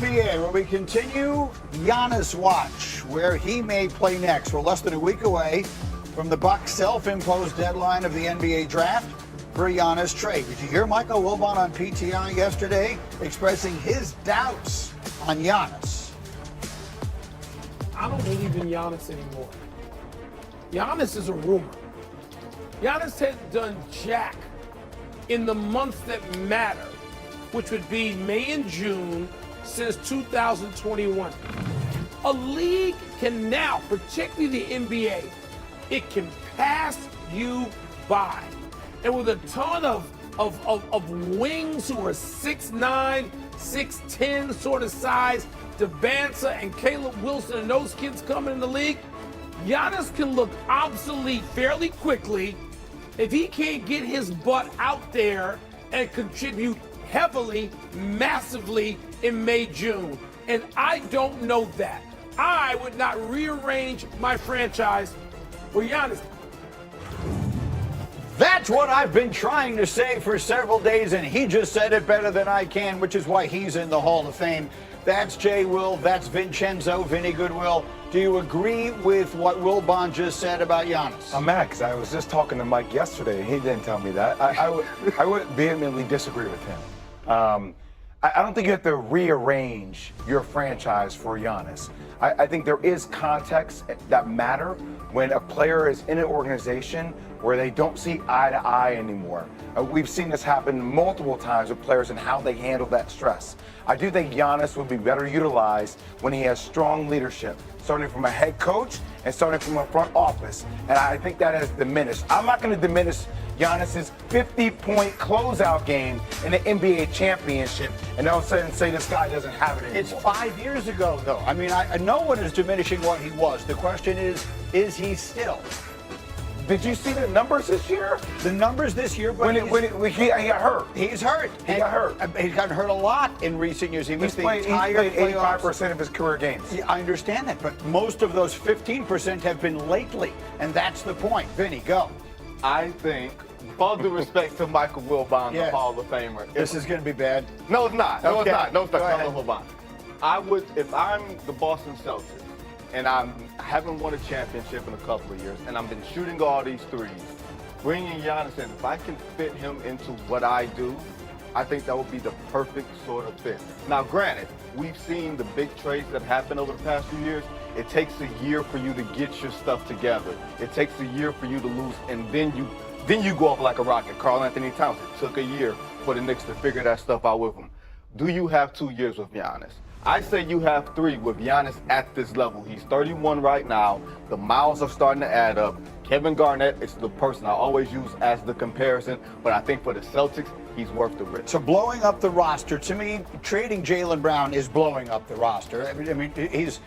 NBA, where we continue Giannis watch, where he may play next. We're less than a week away from the Bucks' self-imposed deadline of the NBA draft for Giannis trade. Did you hear Michael Wilbon on PTI yesterday expressing his doubts on Giannis? I don't believe in Giannis anymore. Giannis is a rumor. Giannis hasn't done jack in the months that matter, which would be May and June since 2021. A league can now, particularly the NBA, it can pass you by. And with a ton of wings who are 6'9", 6'10" sort of size, Debanza and Caleb Wilson and those kids coming in the league, Giannis can look obsolete fairly quickly if he can't get his butt out there and contribute heavily, massively in May, June. And I don't know that. I would not rearrange my franchise for Giannis. That's what I've been trying to say for several days, and he just said it better than I can, which is why he's in the Hall of Fame. That's Jay Will, that's Vincenzo, Vinny Goodwill. Do you agree with what Wilbon just said about Giannis? I'm mad because I was just talking to Mike yesterday, and he didn't tell me that. I would vehemently disagree with him. I don't think you have to rearrange your franchise for Giannis. I think there is context that matter when a player is in an organization where they don't see eye to eye anymore. We've seen this happen multiple times with players and how they handle that stress. I do think Giannis will be better utilized when he has strong leadership, starting from a head coach and starting from a front office. And I think that has diminished. I'm not going to diminish Giannis's 50-point closeout game in the NBA championship and all of a sudden say this guy doesn't have it anymore. It's 5 years ago, though. I mean, no one is diminishing what he was. The question is he still? Did you see the numbers this year? The numbers this year, but he got hurt. He's hurt. He got hurt. He's gotten hurt a lot in recent years. He missed the entire He's played 85% of his career games. Yeah, I understand that, but most of those 15% have been lately, and that's the point. Vinny, go. I think, with all due respect to Michael Wilbon, the Hall of Famer. This is going to be bad. No, it's not. No, Okay. it's not. No, it's not. Go ahead. Wilbon. I would, if I'm the Boston Celtics, and I haven't won a championship in a couple of years, and I've been shooting all these threes, bringing Giannis in, if I can fit him into what I do, I think that would be the perfect sort of fit. Now, granted, we've seen the big trades that happened over the past few years. It takes a year for you to get your stuff together. It takes a year for you to lose, and then you go off like a rocket. Karl Anthony Towns, it took a year for the Knicks to figure that stuff out with him. Do you have 2 years with Giannis? I say you have 3 with Giannis at this level. He's 31 right now. The miles are starting to add up. Kevin Garnett is the person I always use as the comparison, but I think for the Celtics, he's worth the risk. So blowing up the roster, to me, trading Jaylen Brown is blowing up the roster. I mean, he's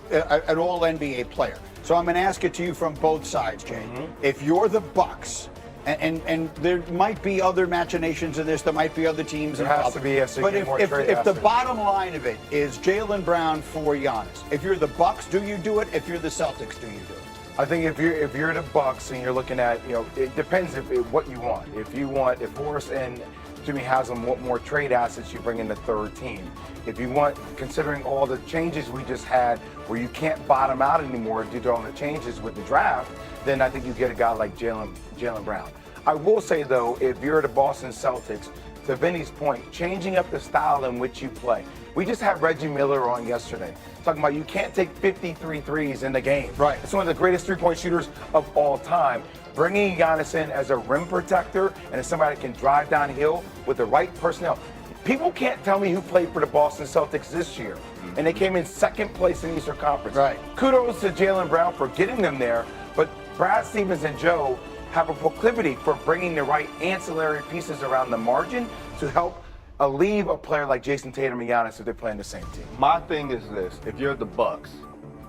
an all-NBA player. So I'm going to ask it to you from both sides, Jay. If you're the Bucks, and there might be other machinations in this, there might be other teams There involved. has to be, yes, but if the bottom line of it is Jaylen Brown for Giannis, if you're the Bucks, do you do it? If you're the Celtics, do you do it? I think if you're the Bucks and you're looking at, it depends what you want. If Horace and Jimmy Haslam want more trade assets, you bring in the third team. If you want, considering all the changes we just had, where you can't bottom out anymore due to all the changes with the draft, then I think you get a guy like Jaylen Brown. I will say though, if you're the Boston Celtics, to Vinny's point, changing up the style in which you play. We just had Reggie Miller on yesterday, talking about you can't take 53 threes in the game. Right. It's one of the greatest three-point shooters of all time. Bringing Giannis in as a rim protector and as somebody that can drive downhill with the right personnel. People can't tell me who played for the Boston Celtics this year, and they came in second place in the Eastern Conference. Right. Kudos to Jaylen Brown for getting them there, but Brad Stevens and Joe have a proclivity for bringing the right ancillary pieces around the margin to help alleviate a player like Jason Tatum and Giannis if they play in the same team. My thing is this, if you're the Bucks,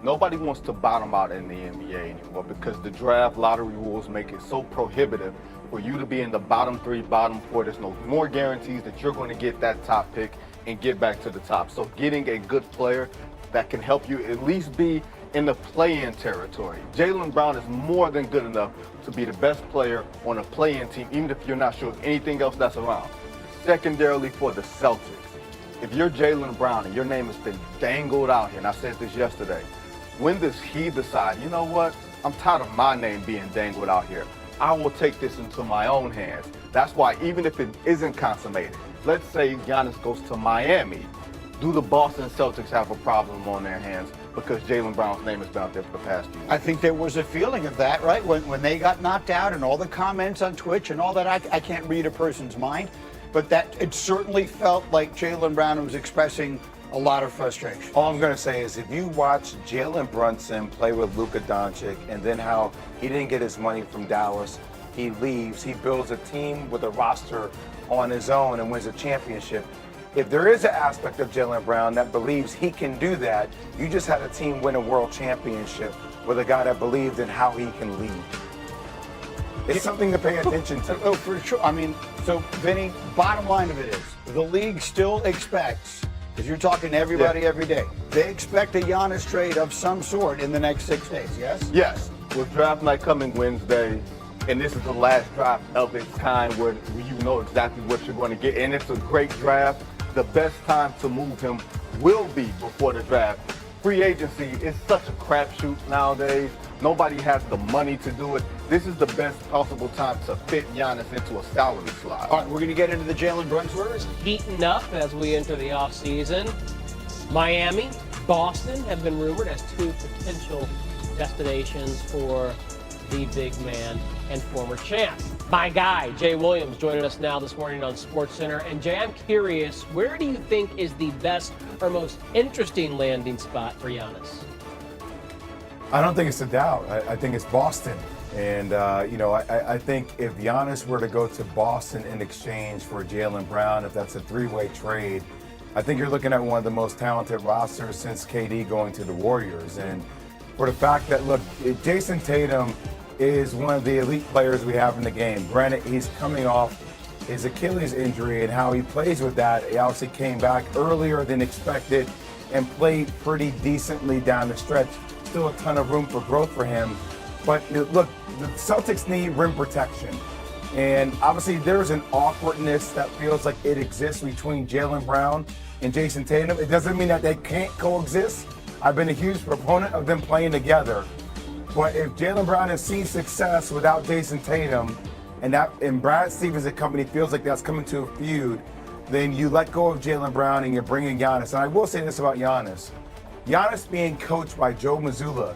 nobody wants to bottom out in the NBA anymore because the draft lottery rules make it so prohibitive for you to be in the bottom 3, bottom 4. There's no more guarantees that you're going to get that top pick and get back to the top. So getting a good player that can help you at least be in the play-in territory. Jaylen Brown is more than good enough to be the best player on a play-in team, even if you're not sure of anything else that's around. Secondarily, for the Celtics, if you're Jaylen Brown and your name has been dangled out here, and I said this yesterday, when does he decide, you know what, I'm tired of my name being dangled out here. I will take this into my own hands. That's why even if it isn't consummated, let's say Giannis goes to Miami, do the Boston Celtics have a problem on their hands because Jaylen Brown's name has been out there for the past few years? I think there was a feeling of that, right? When they got knocked out and all the comments on Twitch and all that, I can't read a person's mind, but that it certainly felt like Jaylen Brown was expressing a lot of frustration. All I'm going to say is if you watch Jalen Brunson play with Luka Doncic and then how he didn't get his money from Dallas, he leaves, he builds a team with a roster on his own and wins a championship. If there is an aspect of Jaylen Brown that believes he can do that, you just had a team win a world championship with a guy that believed in how he can lead. It's something to pay attention to. Oh, for sure. I mean, so, Vinny, bottom line of it is, the league still expects, because you're talking to everybody every day, they expect a Giannis trade of some sort in the next 6 days, yes? Yes. With draft night coming Wednesday, and this is the last draft of its kind where you know exactly what you're going to get, and it's a great draft, the best time to move him will be before the draft. Free agency is such a crapshoot nowadays. Nobody has the money to do it. This is the best possible time to fit Giannis into a salary slot. All right, we're going to get into the Jalen Brunson. Heating up as we enter the offseason. Miami, Boston have been rumored as two potential destinations for the big man and former champ. My guy, Jay Williams, joining us now this morning on SportsCenter. And Jay, I'm curious, where do you think is the best or most interesting landing spot for Giannis? I don't think it's a doubt. I think it's Boston. And, I think if Giannis were to go to Boston in exchange for Jaylen Brown, if that's a three-way trade, I think you're looking at one of the most talented rosters since KD going to the Warriors. And for the fact that, look, Jason Tatum is one of the elite players we have in the game. Granted, he's coming off his Achilles injury, and how he plays with that. He obviously came back earlier than expected and played pretty decently down the stretch. Still a ton of room for growth for him. But look, the Celtics need rim protection. And obviously there's an awkwardness that feels like it exists between Jaylen Brown and Jason Tatum. It doesn't mean that they can't coexist. I've been a huge proponent of them playing together. But if Jaylen Brown has seen success without Jason Tatum, and Brad Stevens and company feels like that's coming to a feud, then you let go of Jaylen Brown and you're bringing Giannis. And I will say this about Giannis. Giannis being coached by Joe Mazzulla,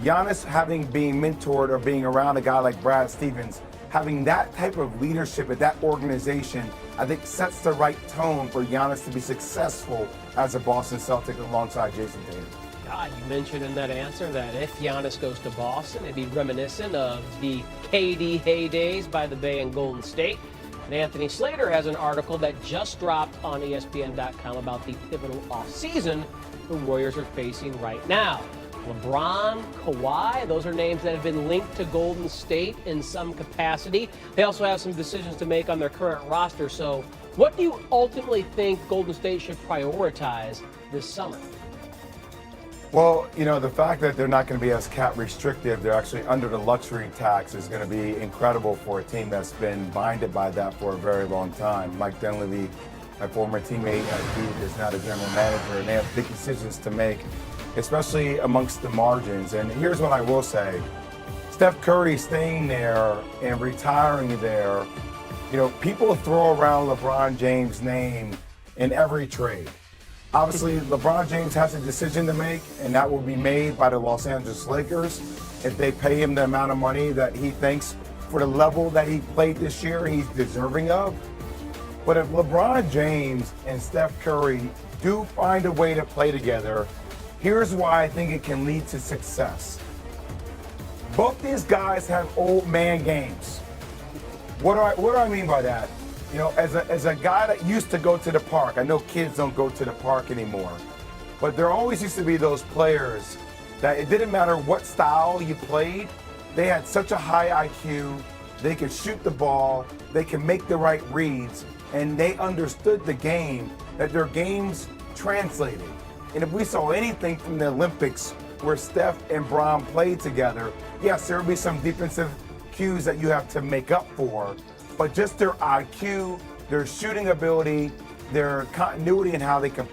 Giannis being mentored or being around a guy like Brad Stevens, having that type of leadership at that organization, I think sets the right tone for Giannis to be successful as a Boston Celtic alongside Jason Tatum. You mentioned in that answer that if Giannis goes to Boston, it'd be reminiscent of the KD heydays by the Bay and Golden State. And Anthony Slater has an article that just dropped on ESPN.com about the pivotal offseason the Warriors are facing right now. LeBron, Kawhi, those are names that have been linked to Golden State in some capacity. They also have some decisions to make on their current roster. So what do you ultimately think Golden State should prioritize this summer? Well, the fact that they're not going to be as cap restrictive, they're actually under the luxury tax, is going to be incredible for a team that's been binded by that for a very long time. Mike Dunleavy, my former teammate at Duke, is now the general manager, and they have big decisions to make, especially amongst the margins. And here's what I will say. Steph Curry staying there and retiring there, people throw around LeBron James' name in every trade. Obviously, LeBron James has a decision to make, and that will be made by the Los Angeles Lakers if they pay him the amount of money that he thinks for the level that he played this year he's deserving of. But if LeBron James and Steph Curry do find a way to play together, here's why I think it can lead to success. Both these guys have old man games. What do I mean by that? As a guy that used to go to the park, I know kids don't go to the park anymore, but there always used to be those players that it didn't matter what style you played, they had such a high IQ, they could shoot the ball, they could make the right reads, and they understood the game, that their games translated. And if we saw anything from the Olympics where Steph and Bron played together, yes, there will be some defensive cues that you have to make up for, but just their IQ, their shooting ability, their continuity and how they can